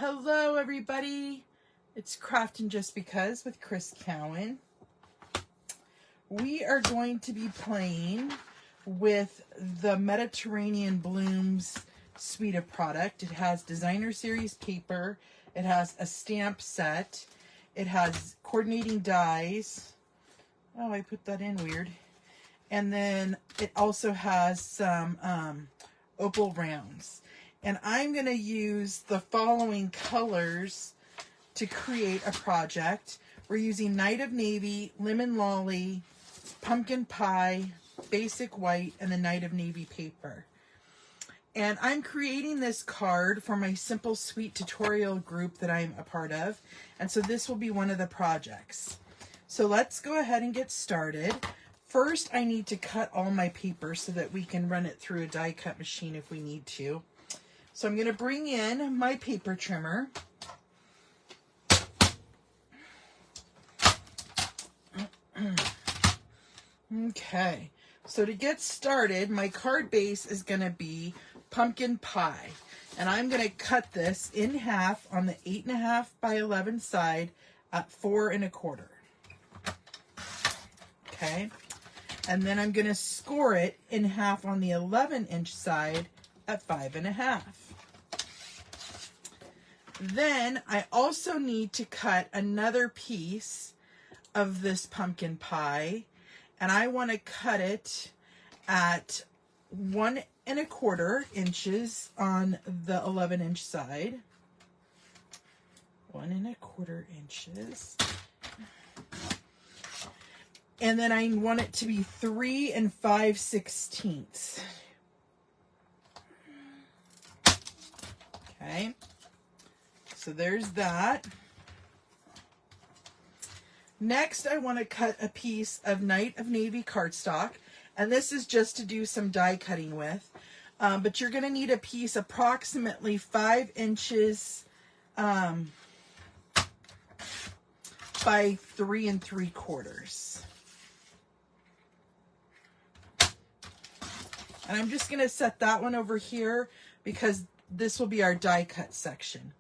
Hello everybody, it's Craftin' Just Because with Chris Cowan. We are going to be playing with the Mediterranean Blooms suite of product. It has designer series paper, it has a stamp set, it has coordinating dies. Oh, I put that in weird. And then it also has some opal rounds. And I'm going to use the following colors to create a project. We're using Night of Navy, Lemon Lolly, Pumpkin Pie, Basic White, and the Night of Navy paper. And I'm creating this card for my Simple Sweet tutorial group that I'm a part of. And so this will be one of the projects. So let's go ahead and get started. First, I need to cut all my paper so that we can run it through a die cut machine if we need to. So I'm going to bring in my paper trimmer. Okay, so to get started, my card base is going to be pumpkin pie. And I'm going to cut this in half on the 8.5 by 11 side at 4 1/4. Okay, and then I'm going to score it in half on the 11-inch side at 5 1/2. Then I also need to cut another piece of this pumpkin pie, and I want to cut it at 1 1/4 inches on the 11-inch side. 1 1/4 inches. And then I want it to be 3 5/16. Okay. So there's that. Next, I want to cut a piece of Night of Navy cardstock, and this is just to do some die cutting with. But you're going to need a piece approximately 5 inches by 3 3/4. And I'm just going to set that one over here because this will be our die cut section.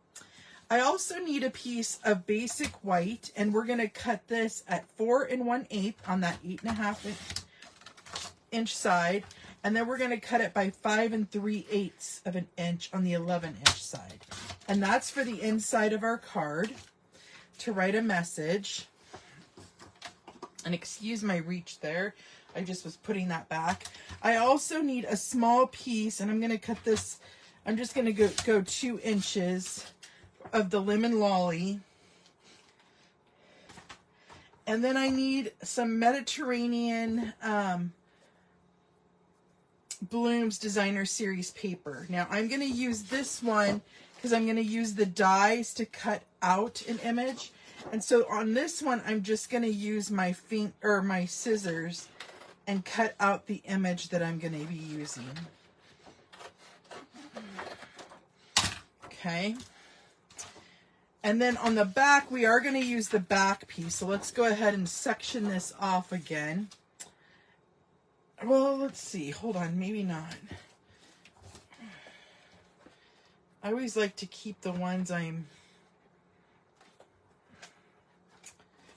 I also need a piece of basic white, and we're going to cut this at 4 1/8 on that 8.5 inch side, and then we're going to cut it by 5 3/8 of an inch on the 11-inch side. And that's for the inside of our card to write a message. And excuse my reach there, I just was putting that back. I also need a small piece, and I'm going to cut this, I'm just going to go 2 inches of the Lemon Lolly. And then I need some Mediterranean Blooms Designer Series paper. Now I'm going to use this one because I'm going to use the dies to cut out an image. And so on this one, I'm just going to use my my scissors and cut out the image that I'm going to be using. Okay. And then on the back, we are going to use the back piece. So let's go ahead and section this off again. Well, let's see. Hold on. Maybe not. I always like to keep the ones I'm...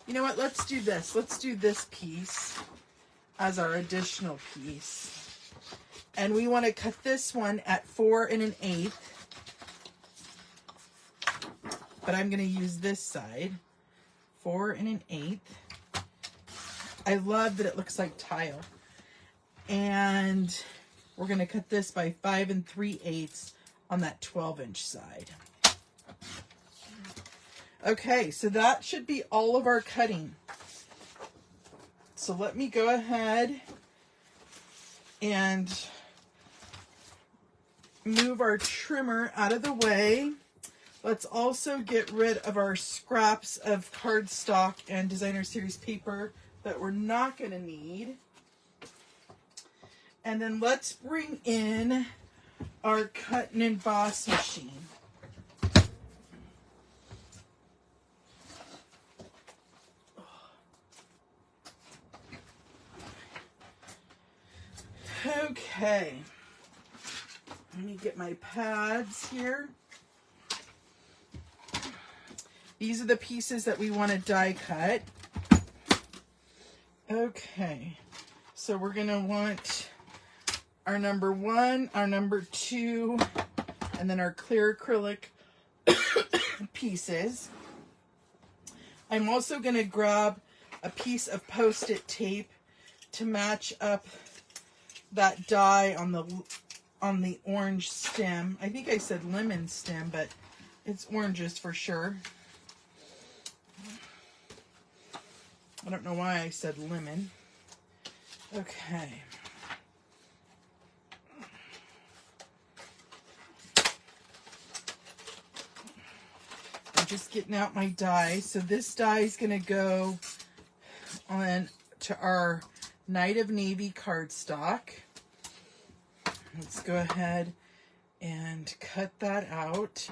You know what? Let's do this. Let's do this piece as our additional piece. And we want to cut this one at 4 1/8. But I'm going to use this side, 4 1/8. I love that it looks like tile. And we're going to cut this by 5 3/8 on that 12-inch side. Okay, so that should be all of our cutting. So let me go ahead and move our trimmer out of the way. Let's also get rid of our scraps of cardstock and designer series paper that we're not going to need. And then let's bring in our cut and emboss machine. Okay. Let me get my pads here. These are the pieces that we want to die cut. Okay, so we're going to want our number 1, our number 2, and then our clear acrylic pieces. I'm also going to grab a piece of Post-it tape to match up that die on the orange stem. I think I said lemon stem, but it's oranges for sure. I don't know why I said lemon. Okay. I'm just getting out my die. So this die is going to go on to our Night of Navy cardstock. Let's go ahead and cut that out.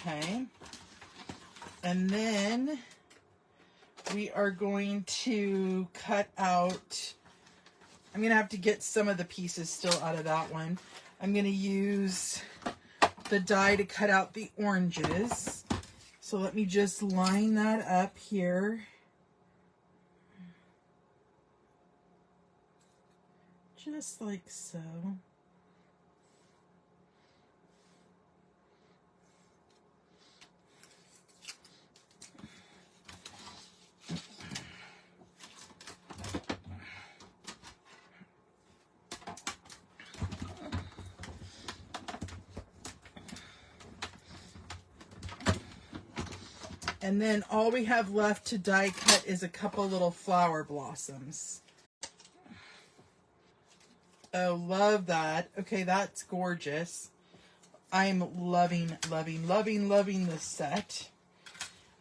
Okay, and then we are going to cut out, I'm going to have to get some of the pieces still out of that one. I'm going to use the die to cut out the oranges. So let me just line that up here. Just like so. And then all we have left to die cut is a couple little flower blossoms. Oh, love that. Okay, that's gorgeous. I'm loving, loving, loving, loving this set.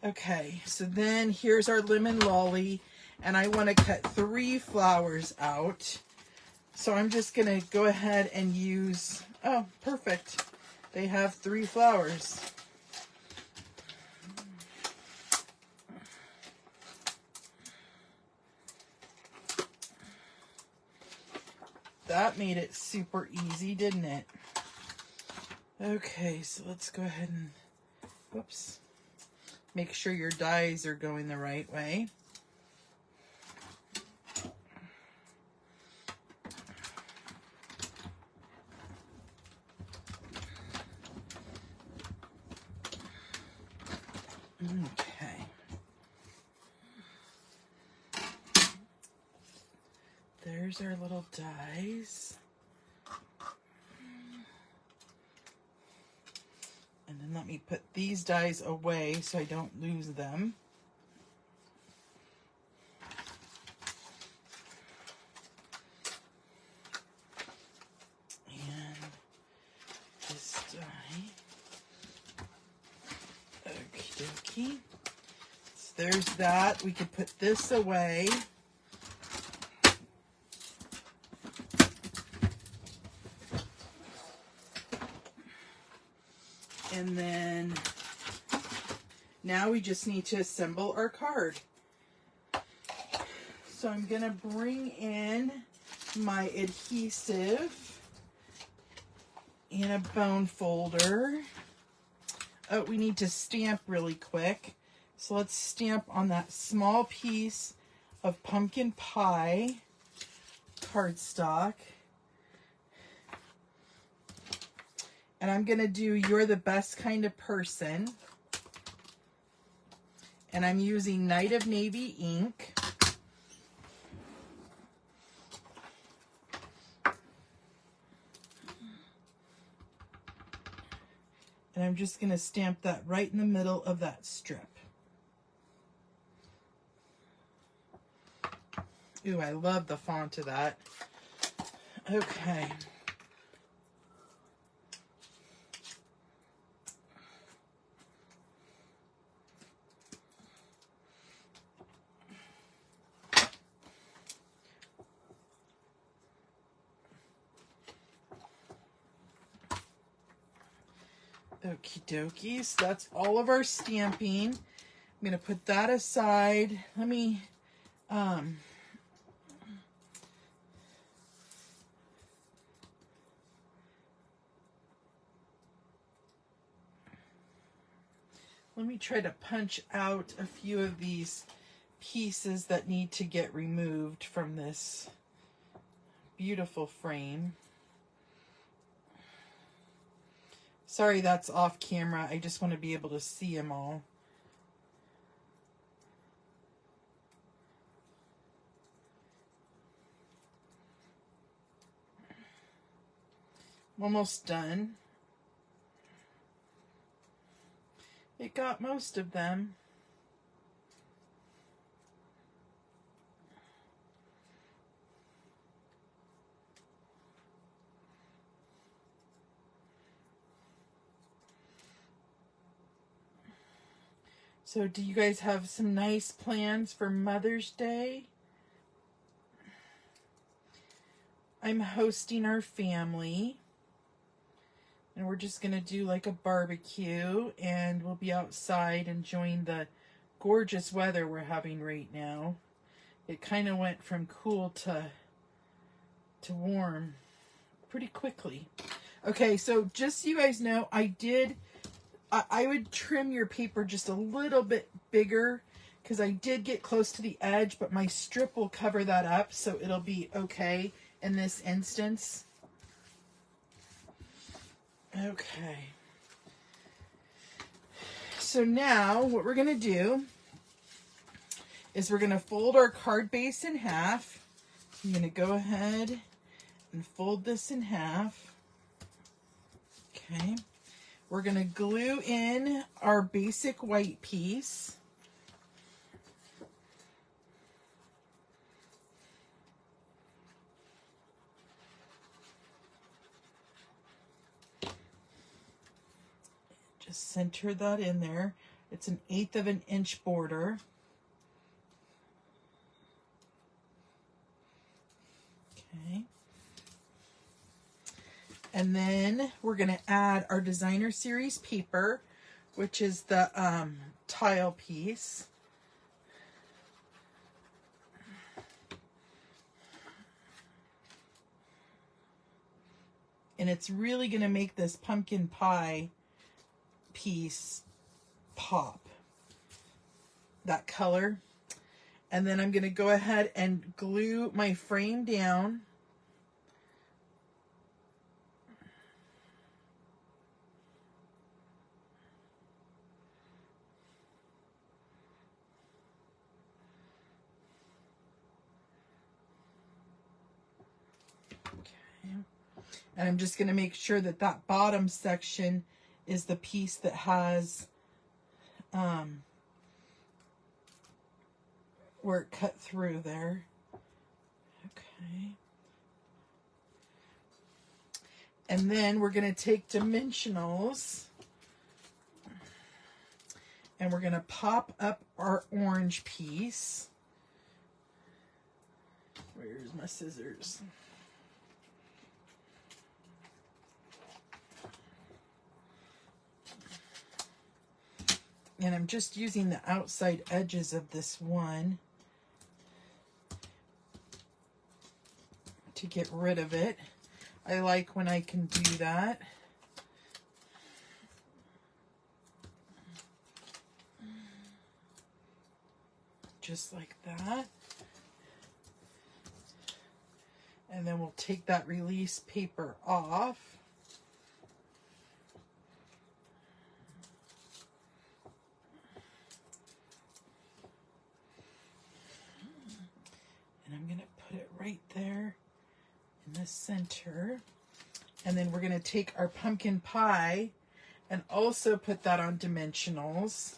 Okay, so then here's our lemon lolly, and I want to cut 3 flowers out. So I'm just going to go ahead and use, oh, perfect. They have 3 flowers. That made it super easy, didn't it? Okay, so let's go ahead and, whoops, make sure your dies are going the right way. Okay. There's our little dies. And then let me put these dies away so I don't lose them. And this die. Okie dokie. So there's that. We could put this away. And then now we just need to assemble our card. So I'm going to bring in my adhesive in a bone folder. Oh, we need to stamp really quick. So let's stamp on that small piece of pumpkin pie cardstock. And I'm going to do You're the Best Kind of Person. And I'm using Night of Navy ink. And I'm just going to stamp that right in the middle of that strip. Ooh, I love the font of that. Okay. Okie dokie. So that's all of our stamping. I'm going to put that aside. Let me try to punch out a few of these pieces that need to get removed from this beautiful frame. Sorry that's off camera. I just want to be able to see them all. I'm almost done. It got most of them. So do you guys have some nice plans for Mother's Day? I'm hosting our family. And we're just going to do like a barbecue. And we'll be outside enjoying the gorgeous weather we're having right now. It kind of went from cool to warm pretty quickly. Okay, so just so you guys know, I would trim your paper just a little bit bigger because I did get close to the edge, but my strip will cover that up, so it'll be okay in this instance. Okay. So now what we're going to do is we're going to fold our card base in half. I'm going to go ahead and fold this in half. Okay. We're going to glue in our basic white piece. Just center that in there. It's an 1/8 of an inch border. Okay. And then we're going to add our designer series paper, which is the tile piece. And it's really going to make this pumpkin pie piece pop, that color. And then I'm going to go ahead and glue my frame down. Okay. And I'm just going to make sure that that bottom section is the piece that has where it cut through there. Okay. And then we're going to take dimensionals and we're going to pop up our orange piece. Where's my scissors? And I'm just using the outside edges of this one to get rid of it. I like when I can do that. Just like that. And then we'll take that release paper off. And I'm going to put it right there in the center. And then we're going to take our pumpkin pie and also put that on dimensionals.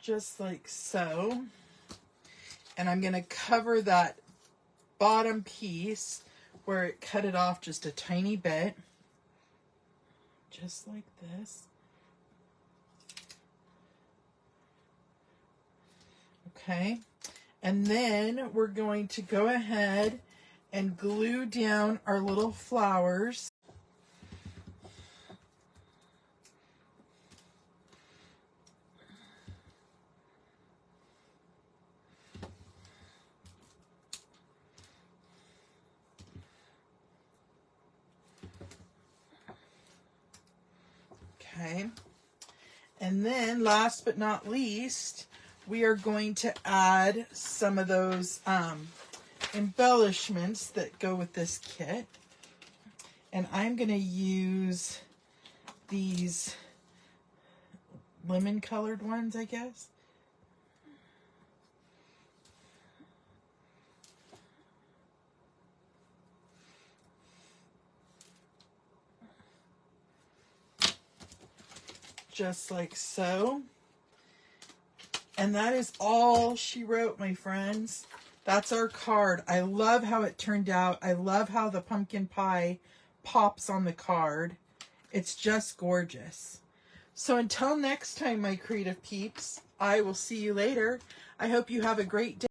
Just like so. And I'm going to cover that bottom piece where it cut it off just a tiny bit. Just like this. Okay. And then we're going to go ahead and glue down our little flowers. Okay. And then last but not least, we are going to add some of those embellishments that go with this kit. And I'm going to use these lemon colored ones, I guess. Just like so. And that is all she wrote, my friends. That's our card. I love how it turned out. I love how the pumpkin pie pops on the card. It's just gorgeous. So until next time, my creative peeps, I will see you later. I hope you have a great day.